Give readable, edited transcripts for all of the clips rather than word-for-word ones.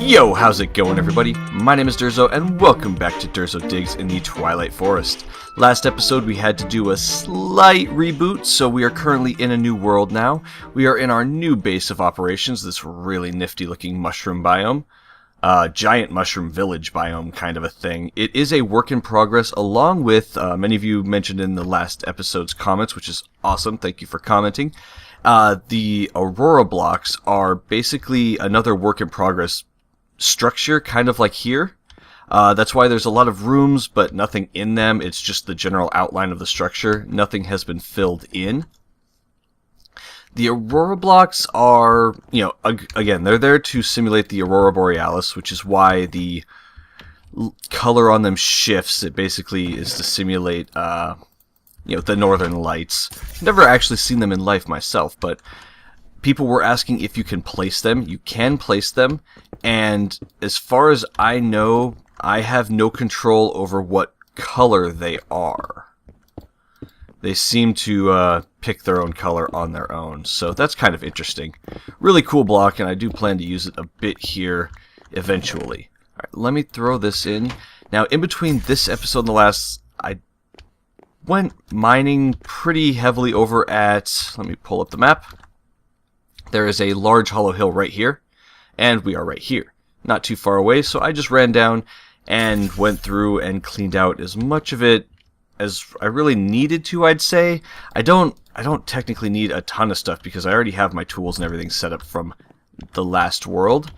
Yo, how's it going, everybody? My name is Durzo, and welcome back to Durzo Digs in the Twilight Forest. Last episode we had to do a slight reboot, so we are currently in a new world now. We are in our new base of operations, this really nifty looking mushroom biome. Giant mushroom village biome kind of a thing. It is a work in progress, along with, many of you mentioned in the last episode's comments, which is awesome, thank you for commenting. The Aurora blocks are basically another work in progress structure, kind of like here. That's why there's a lot of rooms, but nothing in them. It's just the general outline of the structure. Nothing has been filled in. The Aurora blocks are, again, they're there to simulate the Aurora Borealis, which is why the color on them shifts. It basically is to simulate, the northern lights. Never actually seen them in life myself, but people were asking if you can place them. You can place them, and as far as I know, I have no control over what color they are. They seem to pick their own color on their own, so that's kind of interesting. Really cool block, and I do plan to use it a bit here eventually. Alright, let me throw this in. Now, in between this episode and the last, I went mining pretty heavily over at, let me pull up the map. There is a large hollow hill right here, and we are right here, not too far away, so I just ran down and went through and cleaned out as much of it as I really needed to, I'd say. I don't technically need a ton of stuff because I already have my tools and everything set up from the last world.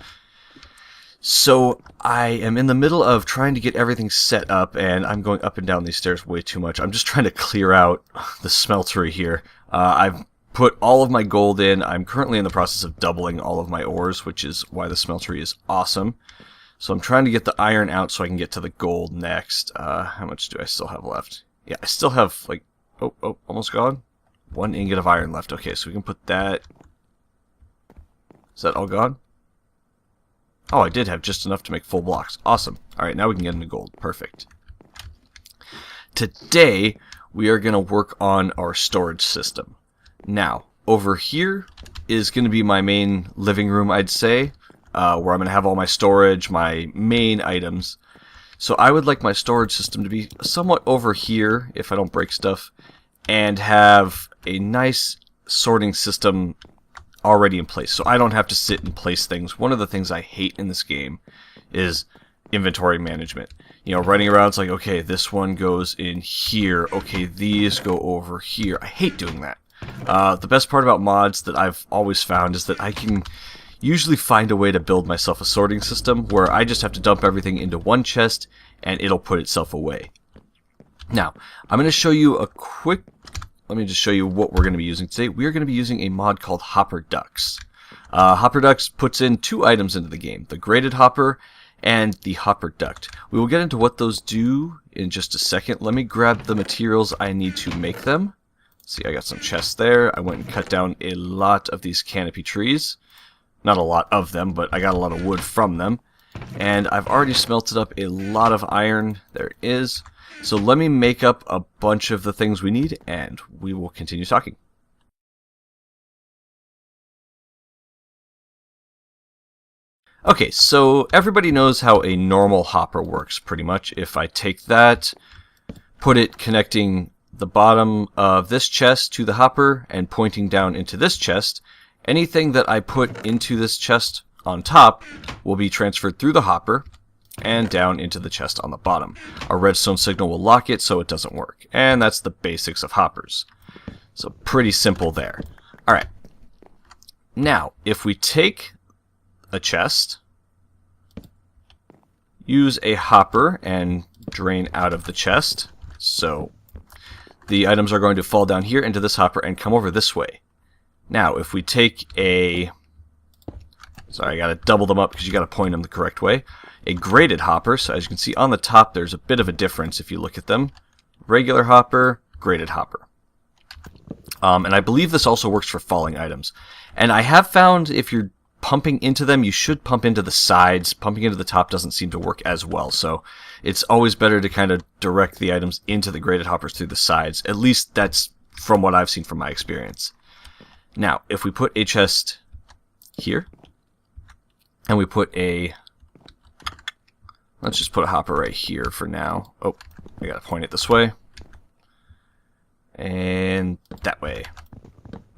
So I am in the middle of trying to get everything set up, and I'm going up and down these stairs way too much. I'm just trying to clear out the smeltery here. I've put all of my gold in. I'm currently in the process of doubling all of my ores, which is why the smeltery is awesome. So I'm trying to get the iron out so I can get to the gold next. How much do I still have left? Yeah, I still have, like, almost gone. 1 ingot of iron left. Okay, so we can put that. Is that all gone? Oh, I did have just enough to make full blocks. Awesome. Alright, now we can get into gold. Perfect. Today, we are going to work on our storage system. Now, over here is going to be my main living room, I'd say, where I'm going to have all my storage, my main items. So I would like my storage system to be somewhat over here, if I don't break stuff, and have a nice sorting system already in place, so I don't have to sit and place things. One of the things I hate in this game is inventory management. Running around, it's like, okay, this one goes in here, okay, these go over here. I hate doing that. The best part about mods that I've always found is that I can usually find a way to build myself a sorting system where I just have to dump everything into one chest and it'll put itself away. Now, I'm going to show you let me just show you what we're going to be using today. We are going to be using a mod called Hopper Ducts. Hopper Ducts puts in 2 items into the game, the graded hopper and the Hopper Duct. We will get into what those do in just a second. Let me grab the materials I need to make them. See, I got some chests there. I went and cut down a lot of these canopy trees. Not a lot of them, but I got a lot of wood from them. And I've already smelted up a lot of iron. There it is. So let me make up a bunch of the things we need, and we will continue talking. Okay, so everybody knows how a normal hopper works, pretty much. If I take that, put it connecting the bottom of this chest to the hopper and pointing down into this chest, anything that I put into this chest on top will be transferred through the hopper and down into the chest on the bottom. A redstone signal will lock it so it doesn't work. And that's the basics of hoppers. So pretty simple there. Alright. Now, if we take a chest, use a hopper and drain out of the chest, so the items are going to fall down here into this hopper and come over this way. Now, if we take a... Sorry, I gotta double them up because you gotta point them the correct way. A graded hopper, so as you can see on the top there's a bit of a difference if you look at them. Regular hopper, graded hopper. And I believe this also works for falling items. And I have found if you're pumping into them, you should pump into the sides. Pumping into the top doesn't seem to work as well, so it's always better to kind of direct the items into the graded hoppers through the sides. At least that's from what I've seen from my experience. Now, if we put a chest here, and we put a Let's just put a hopper right here for now. Oh, I gotta point it this way. And that way.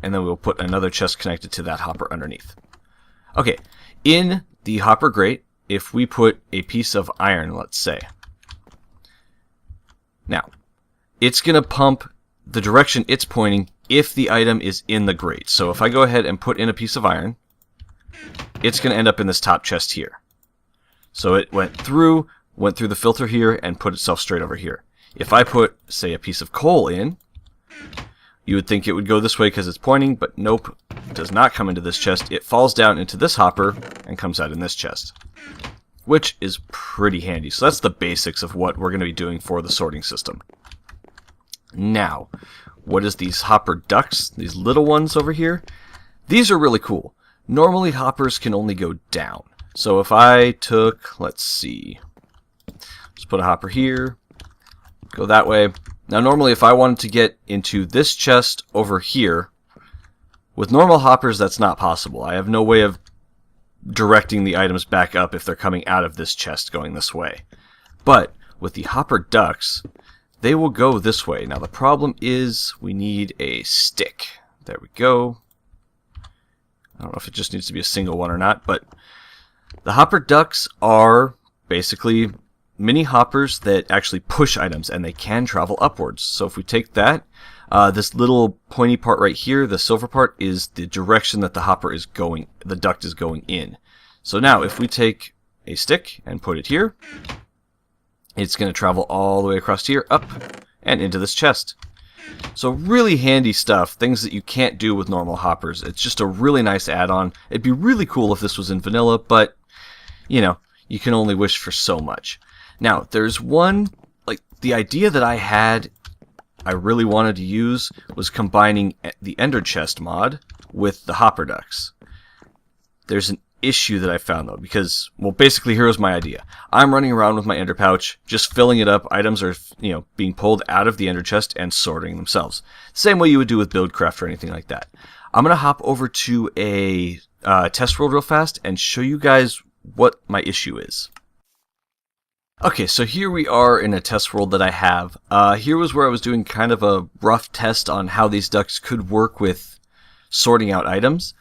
And then we'll put another chest connected to that hopper underneath. Okay, in the hopper grate, if we put a piece of iron, let's say. Now, it's going to pump the direction it's pointing if the item is in the grate. So if I go ahead and put in a piece of iron, it's going to end up in this top chest here. So it went through the filter here, and put itself straight over here. If I put, say, a piece of coal in, you would think it would go this way because it's pointing, but nope, it does not come into this chest. It falls down into this hopper and comes out in this chest, which is pretty handy. So that's the basics of what we're going to be doing for the sorting system. Now, what is these hopper ducts? These little ones over here? These are really cool. Normally hoppers can only go down. So if I took, let's see, let's put a hopper here, go that way. Now normally if I wanted to get into this chest over here, with normal hoppers that's not possible. I have no way of directing the items back up if they're coming out of this chest going this way. But with the hopper ducts, they will go this way. Now the problem is we need a stick. There we go. I don't know if it just needs to be a single one or not, but the hopper ducts are basically mini hoppers that actually push items, and they can travel upwards. So if we take that, this little pointy part right here, the silver part, is the direction that the hopper is going, the duct is going in. So now if we take a stick and put it here, it's going to travel all the way across here, up, and into this chest. So really handy stuff, things that you can't do with normal hoppers. It's just a really nice add-on. It'd be really cool if this was in vanilla, but, you know, you can only wish for so much. Now, there's one, like, the idea that I had, I really wanted to use, was combining the Ender Chest mod with the Hopper Ducts. There's an issue that I found, though, because, well, basically, here's my idea. I'm running around with my Ender Pouch, just filling it up. Items are, you know, being pulled out of the Ender Chest and sorting themselves. Same way you would do with Buildcraft or anything like that. I'm going to hop over to a test world real fast and show you guys what my issue is. Okay, so here we are in a test world that I have. Here was where I was doing kind of a rough test on how these ducts could work with sorting out items.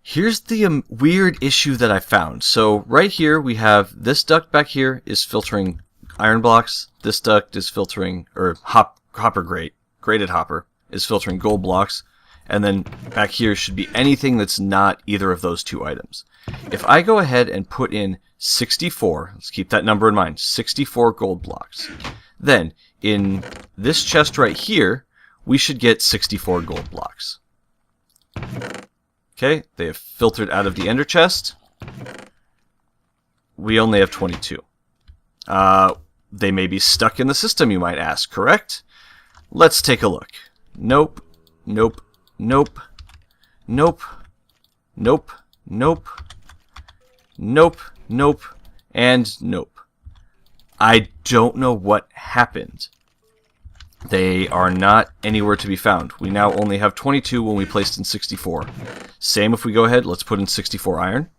Here's the weird issue that I found. So right here we have this duct back here is filtering iron blocks. This duct is filtering, or hopper grate, grated hopper, is filtering gold blocks. And then back here should be anything that's not either of those two items. If I go ahead and put in 64, let's keep that number in mind, 64 gold blocks. Then, in this chest right here, we should get 64 gold blocks. Okay, they have filtered out of the Ender Chest. We only have 22. They may be stuck in the system, you might ask, correct? Let's take a look. Nope, nope, nope, nope, nope, nope, nope, nope, and nope. I don't know what happened. They are not anywhere to be found. We now only have 22 when we placed in 64. Same if we go ahead, let's put in 64 iron.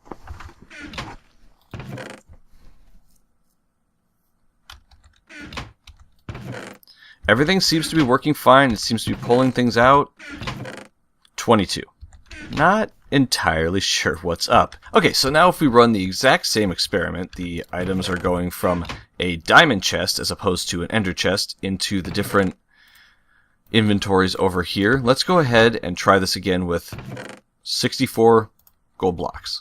Everything seems to be working fine. It seems to be pulling things out. 22. Not entirely sure what's up. Okay, so now if we run the exact same experiment, the items are going from a diamond chest as opposed to an ender chest into the different inventories over here. Let's go ahead and try this again with 64 gold blocks.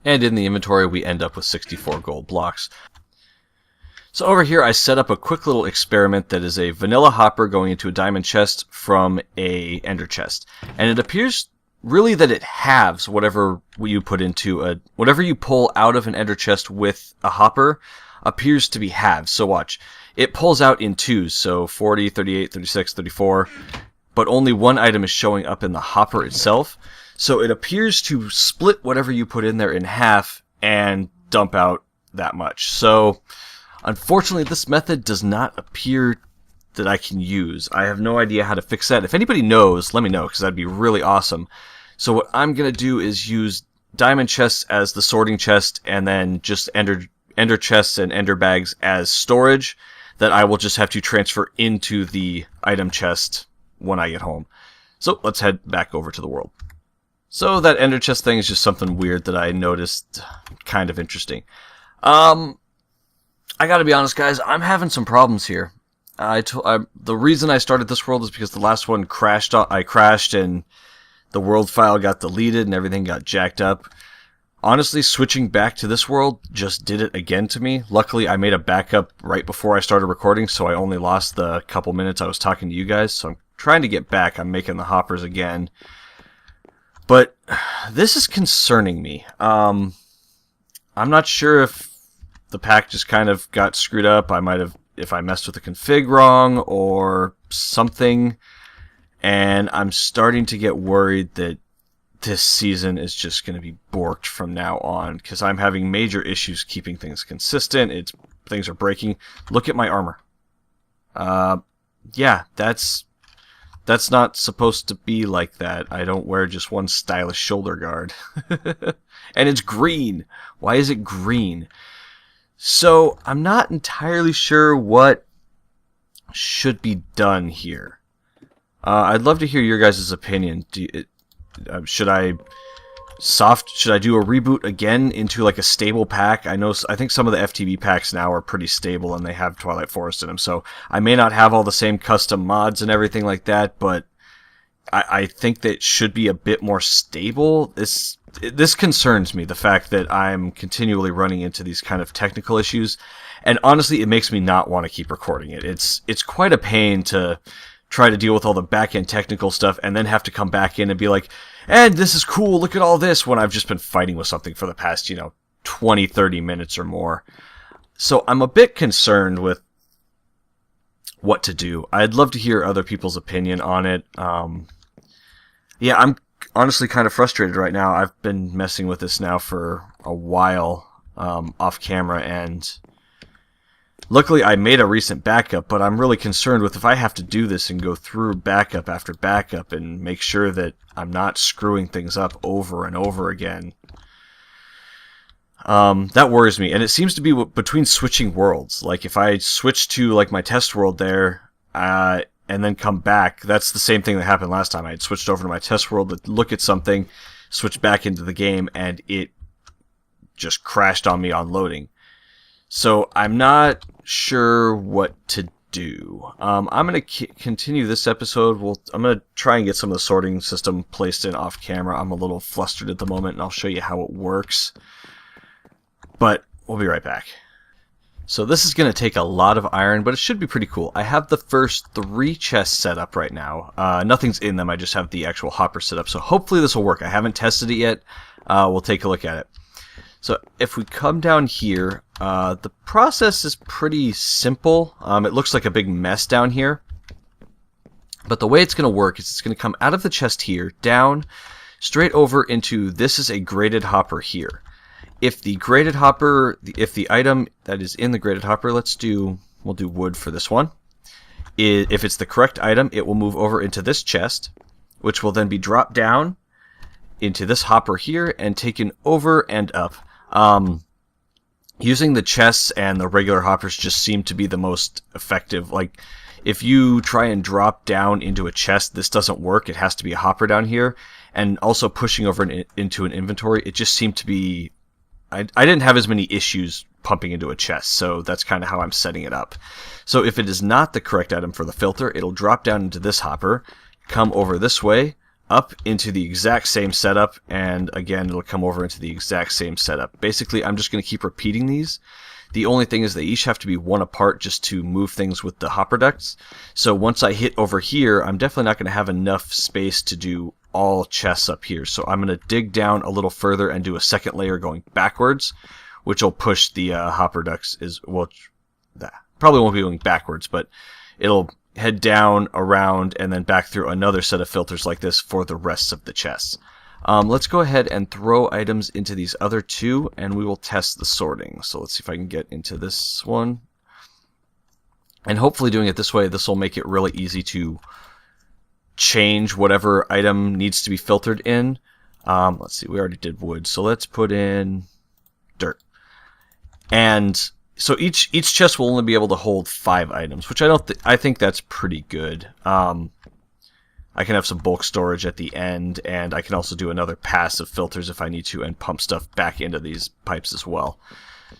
And in the inventory we end up with 64 gold blocks. So over here I set up a quick little experiment that is a vanilla hopper going into a diamond chest from a ender chest. And it appears really that it halves whatever you put into a, whatever you pull out of an ender chest with a hopper appears to be halved. So watch. It pulls out in twos, so 40, 38, 36, 34, but only one item is showing up in the hopper itself. So it appears to split whatever you put in there in half and dump out that much. So unfortunately, this method does not appear that I can use. I have no idea how to fix that. If anybody knows, let me know, because that'd be really awesome. So what I'm going to do is use diamond chests as the sorting chest, and then just ender chests and ender bags as storage that I will just have to transfer into the item chest when I get home. So let's head back over to the world. So that ender chest thing is just something weird that I noticed, kind of interesting. I gotta be honest, guys, I'm having some problems here. The reason I started this world is because the last one crashed. I crashed and the world file got deleted and everything got jacked up. Honestly, switching back to this world just did it again to me. Luckily, I made a backup right before I started recording, so I only lost the couple minutes I was talking to you guys. So I'm trying to get back. I'm making the hoppers again. But this is concerning me. I'm not sure if the pack just kind of got screwed up. I might have, if I messed with the config wrong or something. And I'm starting to get worried that this season is just going to be borked from now on, because I'm having major issues keeping things consistent. Things are breaking. Look at my armor. Yeah, that's not supposed to be like that. I don't wear just one stylish shoulder guard. And it's green. Why is it green? So I'm not entirely sure what should be done here. I'd love to hear your guys' opinion. Should I do a reboot again into like a stable pack? I think some of the FTB packs now are pretty stable and they have Twilight Forest in them, so I may not have all the same custom mods and everything like that, but I think that it should be a bit more stable. This concerns me, the fact that I'm continually running into these kind of technical issues, and honestly, it makes me not want to keep recording it. It's quite a pain to try to deal with all the back-end technical stuff and then have to come back in and be like, and this is cool, look at all this, when I've just been fighting with something for the past, 20, 30 minutes or more. So I'm a bit concerned with what to do. I'd love to hear other people's opinion on it. Yeah, I'm honestly kind of frustrated right now. I've been messing with this now for a while off camera, and luckily I made a recent backup, but I'm really concerned with if I have to do this and go through backup after backup and make sure that I'm not screwing things up over and over again. That worries me, and it seems to be between switching worlds. Like if I switch to like my test world there, and then come back, that's the same thing that happened last time. I had switched over to my test world to look at something, switched back into the game, and it just crashed on me on loading. So I'm not sure what to do. I'm going to continue this episode. I'm going to try and get some of the sorting system placed in off camera. I'm a little flustered at the moment, and I'll show you how it works. But we'll be right back. So this is going to take a lot of iron, but it should be pretty cool. I have the first 3 chests set up right now. Nothing's in them. I just have the actual hopper set up. So hopefully this will work. I haven't tested it yet. We'll take a look at it. So if we come down here, the process is pretty simple. It looks like a big mess down here. But the way it's going to work is it's going to come out of the chest here, down, straight over into, this is a graded hopper here. If the graded hopper, if the item that is in the graded hopper, we'll do wood for this one. If it's the correct item, it will move over into this chest, which will then be dropped down into this hopper here and taken over and up. Using the chests and the regular hoppers just seem to be the most effective. Like, if you try and drop down into a chest, this doesn't work. It has to be a hopper down here. And also pushing over into an inventory, it just seemed to be... I didn't have as many issues pumping into a chest, so that's kind of how I'm setting it up. So if it is not the correct item for the filter, it'll drop down into this hopper, come over this way, up into the exact same setup, and again, it'll come over into the exact same setup. Basically, I'm just going to keep repeating these. The only thing is they each have to be one apart just to move things with the hopper ducts. So once I hit over here, I'm definitely not going to have enough space to do all chests up here. So I'm going to dig down a little further and do a second layer going backwards, which will push the hopper ducts. That probably won't be going backwards, but it'll head down, around, and then back through another set of filters like this for the rest of the chests. Let's go ahead and throw items into these other 2, and we will test the sorting. So let's see if I can get into this one. And hopefully doing it this way, this will make it really easy to change whatever item needs to be filtered in. Let's see, we already did wood, so let's put in dirt. And so each chest will only be able to hold 5 items, which I think that's pretty good. I can have some bulk storage at the end, and I can also do another pass of filters if I need to, and pump stuff back into these pipes as well.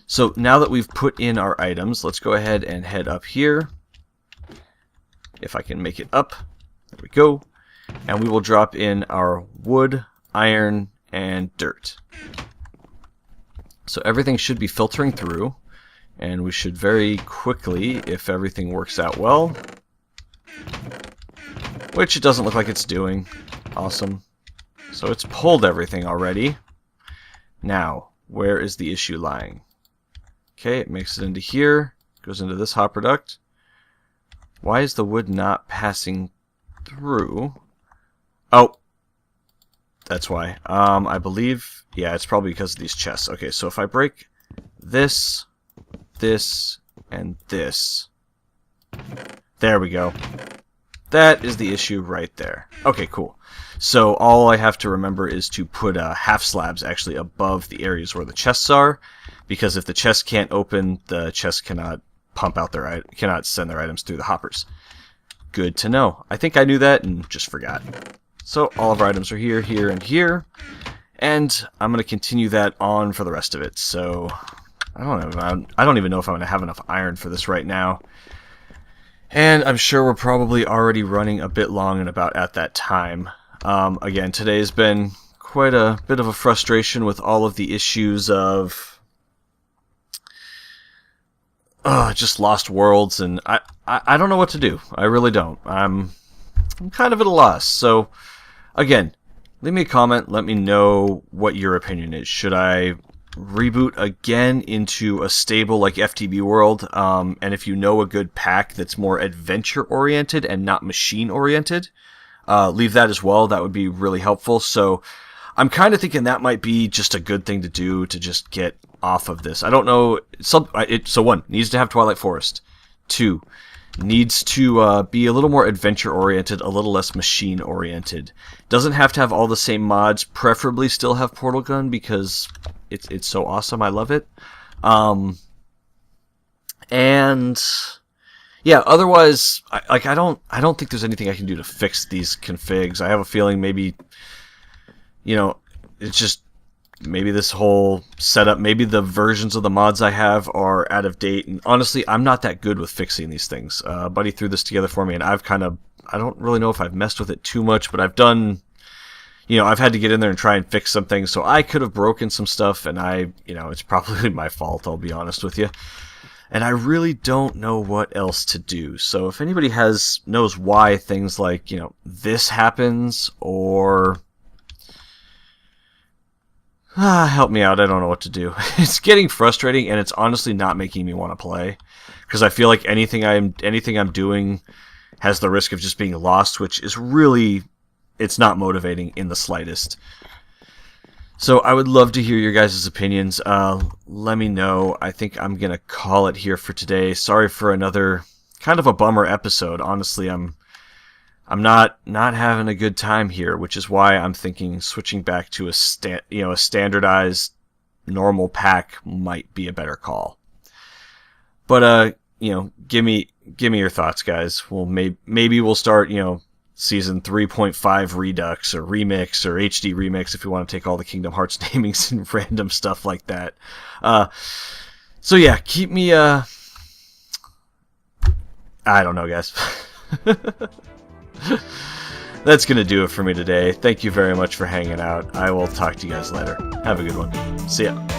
So now that we've put in our items, let's go ahead and head up here. If I can make it up, there we go. And we will drop in our wood, iron, and dirt. So everything should be filtering through, and we should very quickly, if everything works out well, which it doesn't look like it's doing. Awesome. So it's pulled everything already. Now, where is the issue lying? Okay, it makes it into here, goes into this hopper duct. Why is the wood not passing through? Oh, that's why. I believe, yeah, it's probably because of these chests. Okay, so if I break this, this, and this, there we go. That is the issue right there. Okay, cool. So all I have to remember is to put half slabs actually above the areas where the chests are, because if the chest can't open, the chest cannot pump out cannot send their items through the hoppers. Good to know. I think I knew that and just forgot. So all of our items are here, here, and here, and I'm going to continue that on for the rest of it. So I don't even know if I'm going to have enough iron for this right now. And I'm sure we're probably already running a bit long and about at that time. Again, today has been quite a bit of a frustration with all of the issues of just lost worlds, and I don't know what to do. I really don't. I'm kind of at a loss. So, again, leave me a comment. Let me know what your opinion is. Should I reboot again into a stable like FTB World, and if you know a good pack that's more adventure oriented and not machine oriented, leave that as well. That would be really helpful. So I'm kind of thinking that might be just a good thing to do to just get off of this. I don't know. So 1, needs to have Twilight Forest. 2, needs to be a little more adventure oriented, a little less machine oriented. Doesn't have to have all the same mods. Preferably still have Portal Gun because it's so awesome. I love it. And yeah, otherwise, I don't think there's anything I can do to fix these configs. I have a feeling maybe, it's just maybe this whole setup, maybe the versions of the mods I have are out of date. And honestly, I'm not that good with fixing these things. Buddy threw this together for me, and I don't really know if I've messed with it too much, but I've done, I've had to get in there and try and fix some things. So I could have broken some stuff, and it's probably my fault, I'll be honest with you. And I really don't know what else to do. So if anybody knows why things like, this happens, or help me out, I don't know what to do. It's getting frustrating, and it's honestly not making me want to play, because I feel like anything I'm doing has the risk of just being lost, which is really, it's not motivating in the slightest. So I would love to hear your guys' opinions. Let me know. I think I'm going to call it here for today. Sorry for another kind of a bummer episode. Honestly, I'm not having a good time here, which is why I'm thinking switching back to a standardized normal pack might be a better call. But give me your thoughts, guys. Well, maybe we'll start, Season 3.5 Redux or Remix or HD Remix if you want to take all the Kingdom Hearts namings and random stuff like that. So yeah, keep me, I don't know, guys. That's going to do it for me today. Thank you very much for hanging out. I will talk to you guys later. Have a good one. See ya.